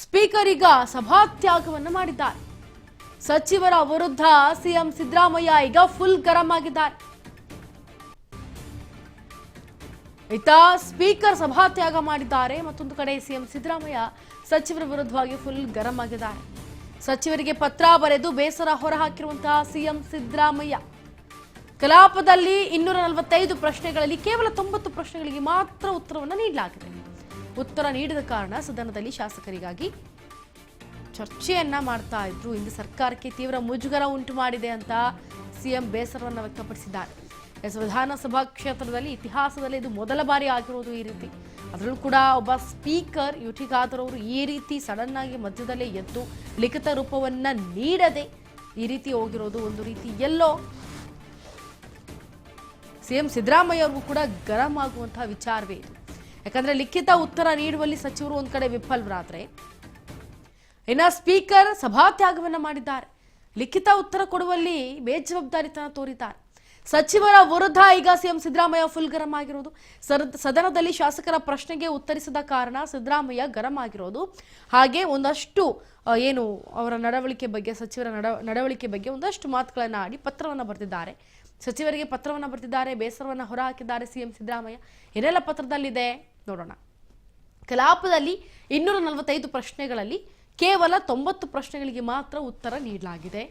Speaker ಈಗ ಸಭಾತ್ಯಾಗವನ್ನು ಮಾಡಿದ್ದಾರೆ. ಸಚಿವರ ವಿರುದ್ಧ ಸಿಎಂ ಸಿದ್ದರಾಮಯ್ಯ ಈಗ ಫುಲ್ ಗರಂ ಆಗಿದ್ದಾರೆ. ಇತ್ತ ಸ್ಪೀಕರ್ ಸಭಾತ್ಯಾಗ ಮಾಡಿದ್ದಾರೆ. ಮತ್ತೊಂದು ಕಡೆ ಸಿಎಂ ಸಿದ್ದರಾಮಯ್ಯ ಸಚಿವರ ವಿರುದ್ಧವಾಗಿ ಫುಲ್ ಗರಂ ಆಗಿದ್ದಾರೆ. ಸಚಿವರಿಗೆ ಪತ್ರ ಬರೆದು ಬೇಸರ ಹೊರಹಾಕಿರುವಂತಹ ಸಿಎಂ ಸಿದ್ದರಾಮಯ್ಯ ಕಲಾಪದಲ್ಲಿ 245 ಪ್ರಶ್ನೆಗಳಲ್ಲಿ ಕೇವಲ 90 ಪ್ರಶ್ನೆಗಳಿಗೆ ಮಾತ್ರ ಉತ್ತರವನ್ನು ನೀಡಲಾಗಿದೆ. ಉತ್ತರ ನೀಡಿದ ಕಾರಣ ಸದನದಲ್ಲಿ ಶಾಸಕರಿಗಾಗಿ ಚರ್ಚೆಯನ್ನ ಮಾಡ್ತಾ ಇದ್ರು. ಇಂದು ಸರ್ಕಾರಕ್ಕೆ ತೀವ್ರ ಮುಜುಗರ ಉಂಟು ಮಾಡಿದೆ ಅಂತ ಸಿಎಂ ಬೇಸರವನ್ನು ವ್ಯಕ್ತಪಡಿಸಿದ್ದಾರೆ. ವಿಧಾನಸಭಾ ಕ್ಷೇತ್ರದಲ್ಲಿ ಇತಿಹಾಸದಲ್ಲಿ ಇದು ಮೊದಲ ಬಾರಿ ಆಗಿರೋದು ಈ ರೀತಿ. ಅದರಲ್ಲೂ ಕೂಡ ಒಬ್ಬ ಸ್ಪೀಕರ್ ಯುಟಿ ಖಾದರ್ ಅವರು ಈ ರೀತಿ ಸಡನ್ ಆಗಿ ಮಧ್ಯದಲ್ಲೇ ಎದ್ದು ಲಿಖಿತ ರೂಪವನ್ನ ನೀಡದೆ ಈ ರೀತಿ ಹೋಗಿರೋದು ಒಂದು ರೀತಿ ಎಲ್ಲೋ ಸಿಎಂ ಸಿದ್ದರಾಮಯ್ಯ ಅವ್ರಿಗೂ ಕೂಡ ಗರಂ ಆಗುವಂತಹ ವಿಚಾರವೇ ಇದು. ಯಾಕಂದ್ರೆ ಲಿಖಿತ ಉತ್ತರ ನೀಡುವಲ್ಲಿ ಸಚಿವರು ಒಂದ್ ಕಡೆ ವಿಫಲರಾದ್ರೆ ಇನ್ನ ಸ್ಪೀಕರ್ ಸಭಾತ್ಯಾಗವನ್ನ ಮಾಡಿದ್ದಾರೆ. ಲಿಖಿತ ಉತ್ತರ ಕೊಡುವಲ್ಲಿ ಬೇಜವಾಬ್ದಾರಿತನ ತೋರಿದ್ದಾರೆ. ಸಚಿವರ ವಿರುದ್ಧ ಈಗ ಸಿಎಂ ಸಿದ್ದರಾಮಯ್ಯ ಫುಲ್ ಗರಂ ಆಗಿರೋದು. ಸದನದಲ್ಲಿ ಶಾಸಕರ ಪ್ರಶ್ನೆಗೆ ಉತ್ತರಿಸದ ಕಾರಣ ಸಿದ್ದರಾಮಯ್ಯ ಗರಂ ಆಗಿರೋದು. ಹಾಗೆ ಒಂದಷ್ಟು ಏನು ಅವರ ನಡವಳಿಕೆ ಬಗ್ಗೆ, ಸಚಿವರ ನಡವಳಿಕೆ ಬಗ್ಗೆ ಒಂದಷ್ಟು ಮಾತುಗಳನ್ನ ಆಡಿ ಪತ್ರವನ್ನ ಬರೆದಿದ್ದಾರೆ. ಸಚಿವರಿಗೆ ಪತ್ರವನ್ನ ಬರೆದಿದ್ದಾರೆ. ಬೇಸರವನ್ನ ಹೊರಹಾಕಿದ್ದಾರೆ ಸಿಎಂ ಸಿದ್ದರಾಮಯ್ಯ. ಏನೆಲ್ಲ ಪತ್ರದಲ್ಲಿದೆ ನೋಡೋಣ. ಕಲಾಪದಲ್ಲಿ 245 ಪ್ರಶ್ನೆಗಳಲ್ಲಿ ಕೇವಲ 90 ಪ್ರಶ್ನೆಗಳಿಗೆ ಮಾತ್ರ ಉತ್ತರ ನೀಡಲಾಗಿದೆ.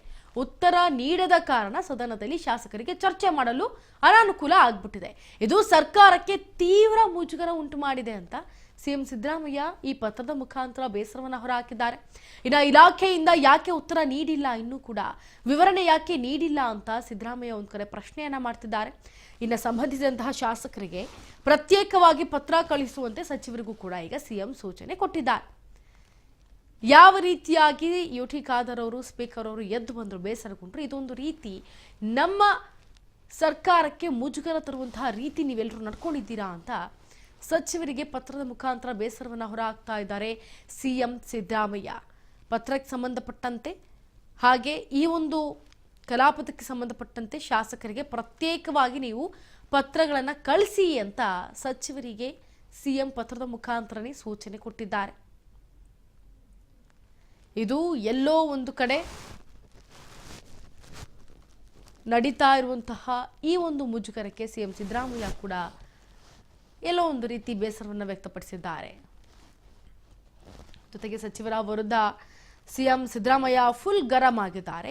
ಉತ್ತರ ನೀಡದ ಕಾರಣ ಸದನದಲ್ಲಿ ಶಾಸಕರಿಗೆ ಚರ್ಚೆ ಮಾಡಲು ಅನಾನುಕೂಲ ಆಗ್ಬಿಟ್ಟಿದೆ. ಇದು ಸರ್ಕಾರಕ್ಕೆ ತೀವ್ರ ಮುಜುಗರ ಉಂಟು ಮಾಡಿದೆ ಅಂತ ಸಿಎಂ ಸಿದ್ದರಾಮಯ್ಯ ಈ ಪತ್ರದ ಮುಖಾಂತರ ಬೇಸರವನ್ನ ಹೊರಹಾಕಿದ್ದಾರೆ. ಇನ್ನು ಇಲಾಖೆಯಿಂದ ಯಾಕೆ ಉತ್ತರ ನೀಡಿಲ್ಲ, ಇನ್ನೂ ಕೂಡ ವಿವರಣೆ ಯಾಕೆ ನೀಡಿಲ್ಲ ಅಂತ ಸಿದ್ದರಾಮಯ್ಯ ಒಂದ್ ಕಡೆ ಪ್ರಶ್ನೆಯನ್ನ ಮಾಡ್ತಿದ್ದಾರೆ. ಇನ್ನು ಸಂಬಂಧಿಸಿದಂತಹ ಶಾಸಕರಿಗೆ ಪ್ರತ್ಯೇಕವಾಗಿ ಪತ್ರ ಕಳಿಸುವಂತೆ ಸಚಿವರಿಗೂ ಕೂಡ ಈಗ ಸಿಎಂ ಸೂಚನೆ ಕೊಟ್ಟಿದ್ದಾರೆ. ಯಾವ ರೀತಿಯಾಗಿ ಯುಟಿ ಖಾದರ್ ಅವರು, ಸ್ಪೀಕರ್ ಅವರು ಎದ್ದು ಬಂದರು, ಬೇಸರಗೊಂಡ್ರು. ಇದೊಂದು ರೀತಿ ನಮ್ಮ ಸರ್ಕಾರಕ್ಕೆ ಮುಜುಗರ ತರುವಂತಹ ರೀತಿ ನೀವೆಲ್ಲರೂ ನಡ್ಕೊಂಡಿದ್ದೀರಾ ಅಂತ ಸಚಿವರಿಗೆ ಪತ್ರದ ಮುಖಾಂತರ ಬೇಸರವನ್ನು ಹೊರಹಾಕ್ತಾ ಇದ್ದಾರೆ ಸಿಎಂ ಸಿದ್ದರಾಮಯ್ಯ. ಪತ್ರಕ್ಕೆ ಸಂಬಂಧಪಟ್ಟಂತೆ ಹಾಗೆ ಈ ಒಂದು ಕಲಾಪಕ್ಕೆ ಸಂಬಂಧಪಟ್ಟಂತೆ ಶಾಸಕರಿಗೆ ಪ್ರತ್ಯೇಕವಾಗಿ ನೀವು ಪತ್ರಗಳನ್ನು ಕಳಿಸಿ ಅಂತ ಸಚಿವರಿಗೆ ಸಿಎಂ ಪತ್ರದ ಮುಖಾಂತರನೇ ಸೂಚನೆ ಕೊಟ್ಟಿದ್ದಾರೆ. ಇದು ಎಲ್ಲೋ ಒಂದು ಕಡೆ ನಡೀತಾ ಇರುವಂತಹ ಈ ಒಂದು ಮುಜುಗರಕ್ಕೆ ಸಿಎಂ ಸಿದ್ದರಾಮಯ್ಯ ಕೂಡ ಎಲ್ಲೋ ಒಂದು ರೀತಿ ಬೇಸರವನ್ನು ವ್ಯಕ್ತಪಡಿಸಿದ್ದಾರೆ. ಜೊತೆಗೆ ಸಚಿವರ ವಿರುದ್ಧ ಸಿಎಂ ಸಿದ್ದರಾಮಯ್ಯ ಫುಲ್ ಗರಂ ಆಗಿದ್ದಾರೆ.